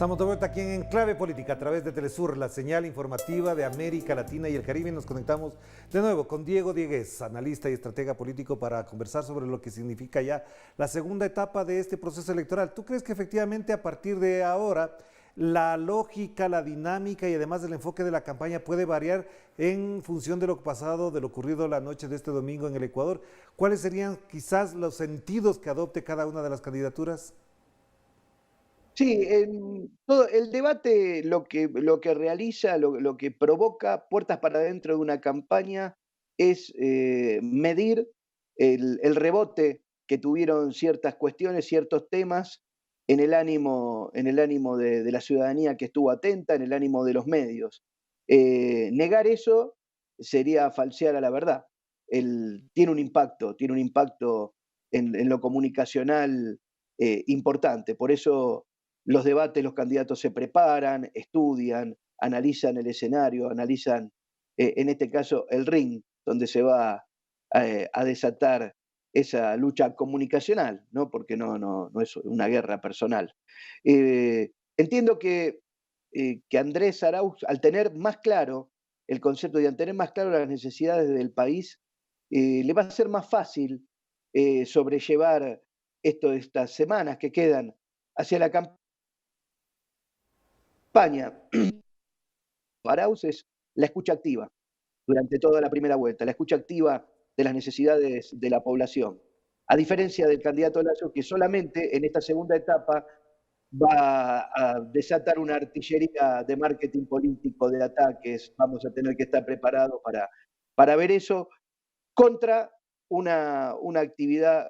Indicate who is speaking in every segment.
Speaker 1: Estamos de vuelta aquí en Enclave Política a través de Telesur, la señal informativa de América Latina y el Caribe. Nos conectamos de nuevo con Diego Dieguez, analista y estratega político, para conversar sobre lo que significa ya la segunda etapa de este proceso electoral. ¿Tú crees que efectivamente a partir de ahora la lógica, la dinámica y además el enfoque de la campaña puede variar en función de lo pasado, de lo ocurrido la noche de este domingo en el Ecuador? ¿Cuáles serían quizás los sentidos que adopte cada una de las candidaturas?
Speaker 2: Sí, todo el debate lo que realiza, lo que provoca puertas para adentro de una campaña es medir el rebote que tuvieron ciertas cuestiones, ciertos temas en el ánimo de la ciudadanía que estuvo atenta, en el ánimo de los medios. Negar eso sería falsear a la verdad. Tiene un impacto en lo comunicacional importante. Por eso los debates, los candidatos se preparan, estudian, analizan el escenario, analizan, en este caso, el ring donde se va a desatar esa lucha comunicacional, ¿no? Porque no es una guerra personal. Entiendo que Andrés Arauz, al tener más claro el concepto y al tener más claro las necesidades del país, le va a ser más fácil sobrellevar estas semanas que quedan hacia la campaña. Arauz es la escucha activa durante toda la primera vuelta, la escucha activa de las necesidades de la población. A diferencia del candidato Lasso, que solamente en esta segunda etapa va a desatar una artillería de marketing político, de ataques. Vamos a tener que estar preparados para ver eso contra una actividad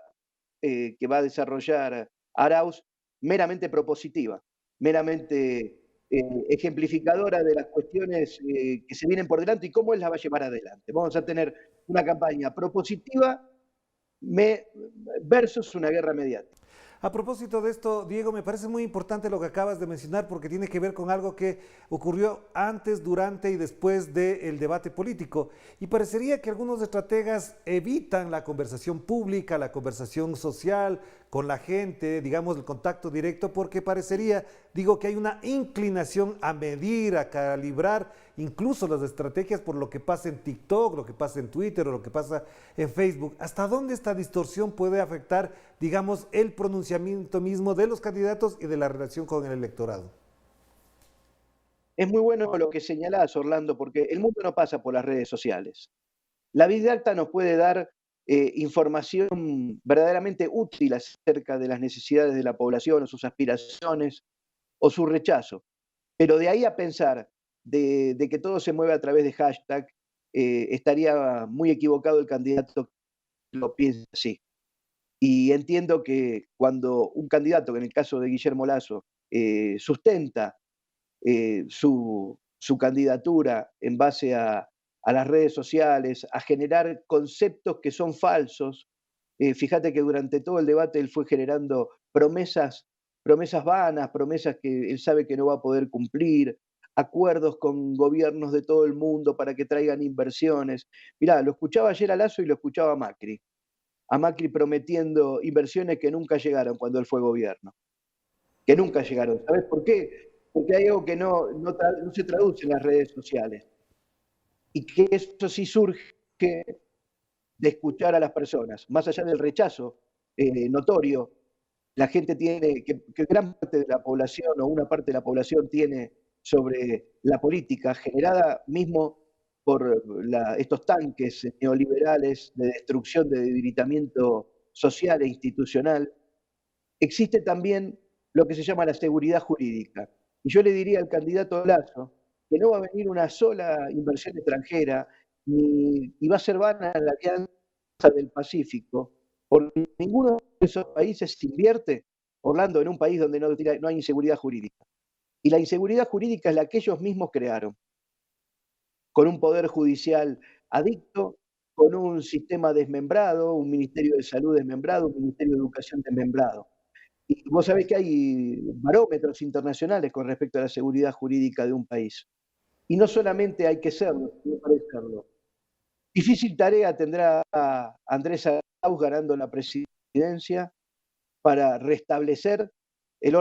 Speaker 2: que va a desarrollar Arauz meramente propositiva, meramente ejemplificadora de las cuestiones que se vienen por delante y cómo él las va a llevar adelante. Vamos a tener una campaña propositiva versus una guerra mediática.
Speaker 1: A propósito de esto, Diego, me parece muy importante lo que acabas de mencionar porque tiene que ver con algo que ocurrió antes, durante y después del debate político. Y parecería que algunos estrategas evitan la conversación pública, la conversación social con la gente, digamos, el contacto directo, porque parecería, digo, que hay una inclinación a medir, a calibrar incluso las estrategias por lo que pasa en TikTok, lo que pasa en Twitter o lo que pasa en Facebook. ¿Hasta dónde esta distorsión puede afectar, digamos, el pronunciamiento mismo de los candidatos y de la relación con el electorado?
Speaker 2: Es muy bueno lo que señalás, Orlando, porque el mundo no pasa por las redes sociales. La Big Data nos puede dar información verdaderamente útil acerca de las necesidades de la población o sus aspiraciones o su rechazo. Pero de ahí a pensar de que todo se mueve a través de hashtag, estaría muy equivocado el candidato que lo piense así. Y entiendo que cuando un candidato, que en el caso de Guillermo Lasso, sustenta su candidatura en base a las redes sociales, a generar conceptos que son falsos. Fíjate que durante todo el debate él fue generando promesas vanas, promesas que él sabe que no va a poder cumplir, acuerdos con gobiernos de todo el mundo para que traigan inversiones. Mirá, lo escuchaba ayer a Lasso y lo escuchaba a Macri prometiendo inversiones que nunca llegaron cuando él fue gobierno, que nunca llegaron. ¿Sabes por qué? Porque hay algo que no se traduce en las redes sociales y que eso sí surge de escuchar a las personas, más allá del rechazo notorio. La gente tiene, que gran parte de la población o una parte de la población tiene sobre la política, generada mismo por estos tanques neoliberales de destrucción, de debilitamiento social e institucional. Existe también lo que se llama la seguridad jurídica. Y yo le diría al candidato Lasso que no va a venir una sola inversión extranjera y va a ser vana la Alianza del Pacífico, porque ninguno de esos países invierte, Orlando, en un país donde no hay inseguridad jurídica. Y la inseguridad jurídica es la que ellos mismos crearon, con un poder judicial adicto, con un sistema desmembrado, un Ministerio de Salud desmembrado, un Ministerio de Educación desmembrado. Y vos sabés que hay barómetros internacionales con respecto a la seguridad jurídica de un país. Y no solamente hay que serlo, sino parecerlo. Difícil tarea tendrá Andrés Arauz ganando la presidencia para restablecer el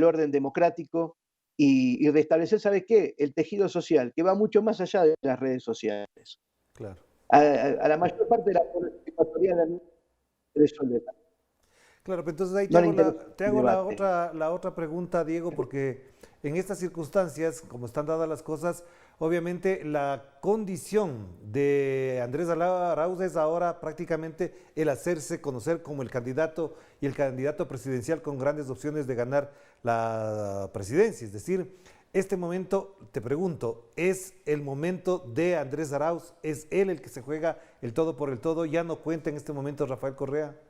Speaker 2: orden democrático y restablecer, ¿sabes qué? El tejido social, que va mucho más allá de las redes sociales.
Speaker 1: Claro.
Speaker 2: A la mayor parte de la población ecuatoriana no le interesa el debate.
Speaker 1: Claro, pero entonces ahí
Speaker 2: No le interesa
Speaker 1: te
Speaker 2: el
Speaker 1: hago
Speaker 2: debate.
Speaker 1: la otra pregunta, Diego, porque en estas circunstancias, como están dadas las cosas, obviamente la condición de Andrés Arauz es ahora prácticamente el hacerse conocer como el candidato y el candidato presidencial con grandes opciones de ganar la presidencia. Es decir, este momento, te pregunto, ¿es el momento de Andrés Arauz? ¿Es él el que se juega el todo por el todo? ¿Ya no cuenta en este momento Rafael Correa?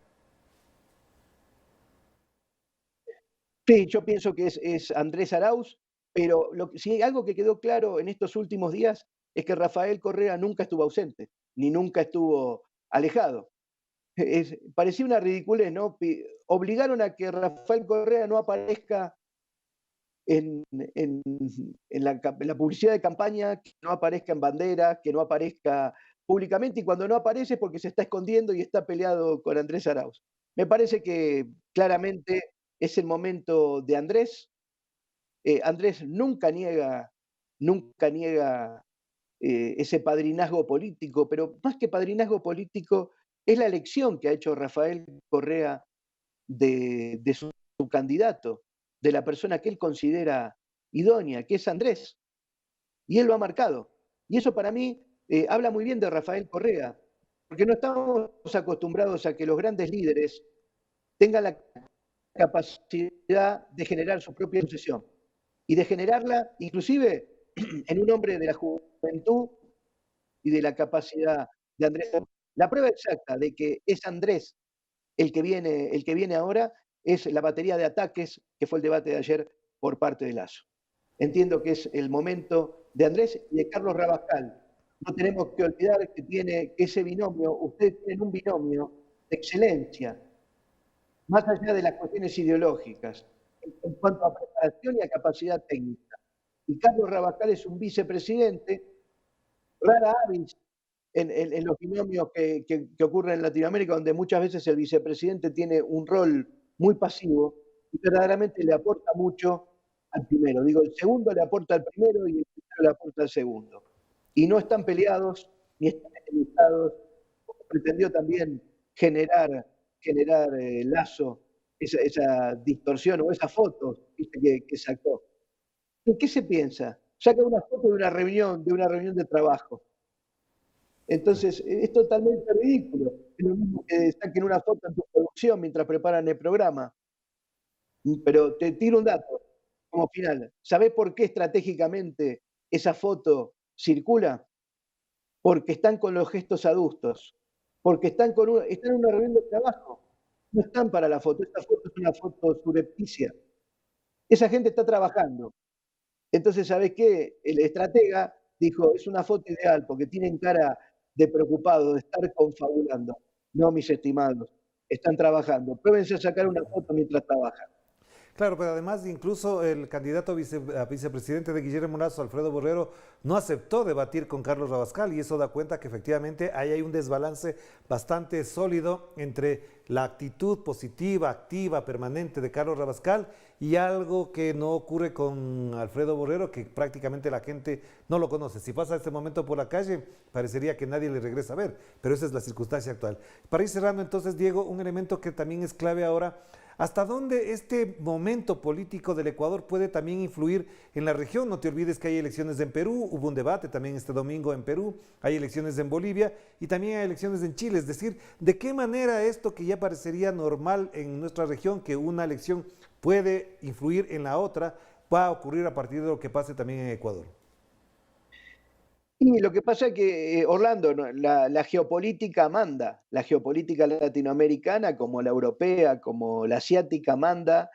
Speaker 2: Sí, yo pienso que es Andrés Arauz, pero si hay algo que quedó claro en estos últimos días es que Rafael Correa nunca estuvo ausente, ni nunca estuvo alejado. Parecía una ridiculez, ¿no? Obligaron a que Rafael Correa no aparezca en, en- en la publicidad de campaña, que no aparezca en bandera, que no aparezca públicamente, y cuando no aparece es porque se está escondiendo y está peleado con Andrés Arauz. Me parece que claramente es el momento de Andrés. Andrés nunca niega ese padrinazgo político, pero más que padrinazgo político, es la elección que ha hecho Rafael Correa de su candidato, de la persona que él considera idónea, que es Andrés, y él lo ha marcado. Y eso para mí habla muy bien de Rafael Correa, porque no estamos acostumbrados a que los grandes líderes tengan la capacidad de generar su propia sucesión y de generarla inclusive en un hombre de la juventud y de la capacidad de Andrés. La prueba exacta de que es Andrés el que viene ahora es la batería de ataques que fue el debate de ayer por parte de Lazo. Entiendo que es el momento de Andrés y de Carlos Rabascal. No tenemos que olvidar que ese binomio, ustedes tienen un binomio de excelencia, más allá de las cuestiones ideológicas, en cuanto a preparación y a capacidad técnica. Y Carlos Rabascal es un vicepresidente, rara avis en los binomios que ocurren en Latinoamérica, donde muchas veces el vicepresidente tiene un rol muy pasivo y verdaderamente le aporta mucho al primero. Digo, el segundo le aporta al primero y el primero le aporta al segundo. Y no están peleados ni están enemistados, como pretendió también generar, Lazo, esa distorsión o esa foto, ¿viste? Que sacó. ¿En qué se piensa? Saca una foto de una reunión de trabajo. Entonces, es totalmente ridículo. Es lo mismo que saquen una foto en tu producción mientras preparan el programa. Pero te tiro un dato como final. ¿Sabés por qué estratégicamente esa foto circula? Porque están con los gestos adustos, porque están en una reunión de trabajo, no están para la foto. Esta foto es una foto surrepticia. Esa gente está trabajando. Entonces, ¿sabés qué? El estratega dijo, es una foto ideal porque tienen cara de preocupado, de estar confabulando. No, mis estimados, están trabajando. Pruébense a sacar una foto mientras trabajan.
Speaker 1: Claro, pero además incluso el candidato a vicepresidente de Guillermo Lazo, Alfredo Borrero, no aceptó debatir con Carlos Rabascal y eso da cuenta que efectivamente ahí hay un desbalance bastante sólido entre la actitud positiva, activa, permanente de Carlos Rabascal y algo que no ocurre con Alfredo Borrero, que prácticamente la gente no lo conoce. Si pasa este momento por la calle, parecería que nadie le regresa a ver, pero esa es la circunstancia actual. Para ir cerrando entonces, Diego, un elemento que también es clave ahora. ¿Hasta dónde este momento político del Ecuador puede también influir en la región? No te olvides que hay elecciones en Perú, hubo un debate también este domingo en Perú, hay elecciones en Bolivia y también hay elecciones en Chile. Es decir, ¿de qué manera esto que ya parecería normal en nuestra región, que una elección puede influir en la otra, va a ocurrir a partir de lo que pase también en Ecuador?
Speaker 2: Y lo que pasa es que, Orlando, ¿no? La geopolítica manda. La geopolítica latinoamericana, como la europea, como la asiática, manda.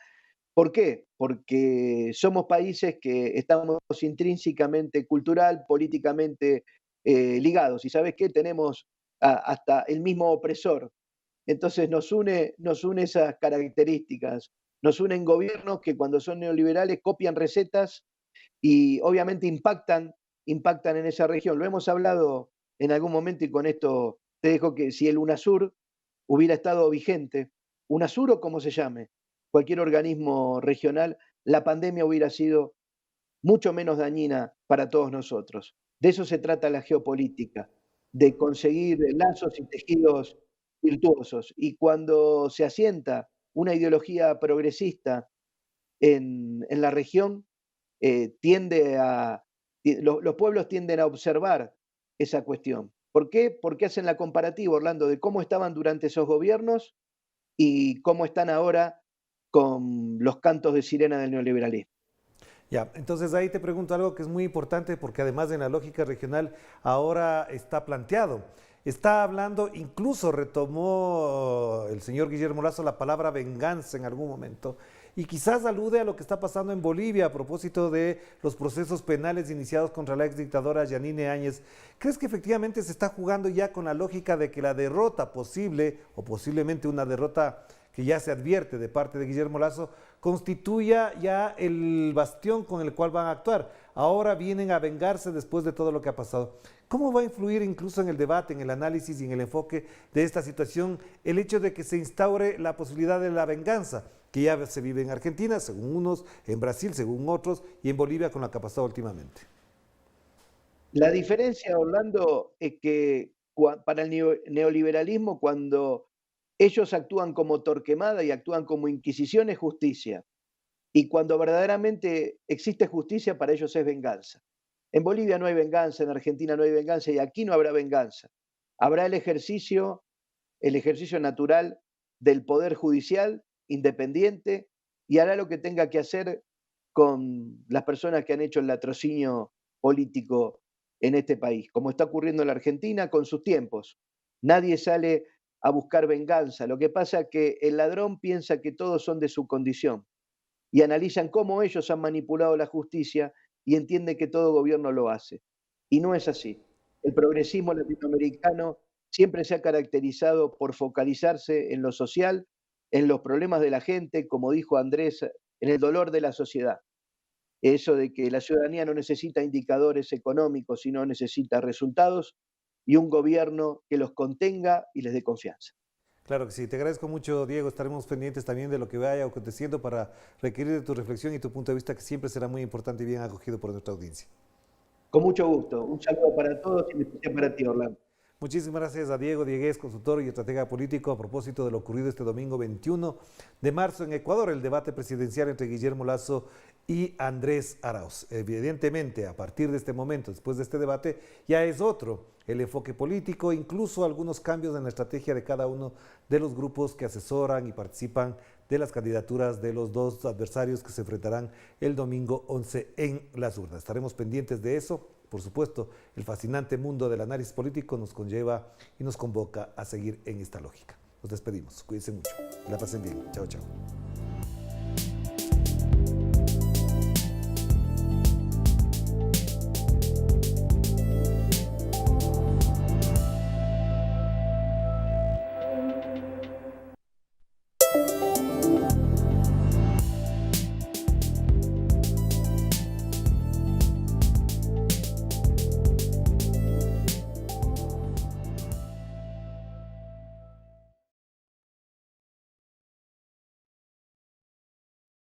Speaker 2: ¿Por qué? Porque somos países que estamos intrínsecamente cultural, políticamente ligados. ¿Y sabes qué? Tenemos hasta el mismo opresor. Entonces nos une esas características. Nos unen gobiernos que cuando son neoliberales copian recetas y obviamente impactan en esa región. Lo hemos hablado en algún momento y con esto te dejo que si el UNASUR hubiera estado vigente, UNASUR o como se llame, cualquier organismo regional, la pandemia hubiera sido mucho menos dañina para todos nosotros. De eso se trata la geopolítica, de conseguir lazos y tejidos virtuosos. Y cuando se asienta una ideología progresista en la región, tiende a, los pueblos tienden a observar esa cuestión. ¿Por qué? Porque hacen la comparativa, Orlando, de cómo estaban durante esos gobiernos y cómo están ahora con los cantos de sirena del neoliberalismo.
Speaker 1: Ya, entonces ahí te pregunto algo que es muy importante porque además en la lógica regional ahora está planteado. Está hablando, incluso retomó el señor Guillermo Lasso la palabra venganza en algún momento y quizás alude a lo que está pasando en Bolivia a propósito de los procesos penales iniciados contra la exdictadora Yanine Áñez. ¿Crees que efectivamente se está jugando ya con la lógica de que la derrota posible o posiblemente una derrota que ya se advierte de parte de Guillermo Lasso, constituya ya el bastión con el cual van a actuar? Ahora vienen a vengarse después de todo lo que ha pasado. ¿Cómo va a influir incluso en el debate, en el análisis y en el enfoque de esta situación el hecho de que se instaure la posibilidad de la venganza, que ya se vive en Argentina, según unos, en Brasil, según otros, y en Bolivia con la que ha pasado últimamente?
Speaker 2: La diferencia, Orlando, es que para el neoliberalismo, cuando ellos actúan como Torquemada y actúan como Inquisición, es justicia. Y cuando verdaderamente existe justicia, para ellos es venganza. En Bolivia no hay venganza, en Argentina no hay venganza y aquí no habrá venganza. Habrá el ejercicio natural del poder judicial independiente y hará lo que tenga que hacer con las personas que han hecho el latrocinio político en este país, como está ocurriendo en la Argentina con sus tiempos. Nadie sale a buscar venganza. Lo que pasa es que el ladrón piensa que todos son de su condición y analizan cómo ellos han manipulado la justicia y entienden que todo gobierno lo hace. Y no es así. El progresismo latinoamericano siempre se ha caracterizado por focalizarse en lo social, en los problemas de la gente, como dijo Andrés, en el dolor de la sociedad. Eso de que la ciudadanía no necesita indicadores económicos, sino necesita resultados y un gobierno que los contenga y les dé confianza.
Speaker 1: Claro que sí, te agradezco mucho, Diego. Estaremos pendientes también de lo que vaya aconteciendo para requerir de tu reflexión y tu punto de vista, que siempre será muy importante y bien acogido por nuestra audiencia.
Speaker 2: Con mucho gusto. Un saludo para todos y en especial para ti, Orlando.
Speaker 1: Muchísimas gracias a Diego Dieguez, consultor y estratega político, a propósito de lo ocurrido este domingo 21 de marzo en Ecuador, el debate presidencial entre Guillermo Lasso y Andrés Arauz. Evidentemente, a partir de este momento, después de este debate, ya es otro el enfoque político, incluso algunos cambios en la estrategia de cada uno de los grupos que asesoran y participan de las candidaturas de los dos adversarios que se enfrentarán el domingo 11 en las urnas. Estaremos pendientes de eso. Por supuesto, el fascinante mundo del análisis político nos conlleva y nos convoca a seguir en esta lógica. Nos despedimos. Cuídense mucho. Que la pasen bien. Chao, chao.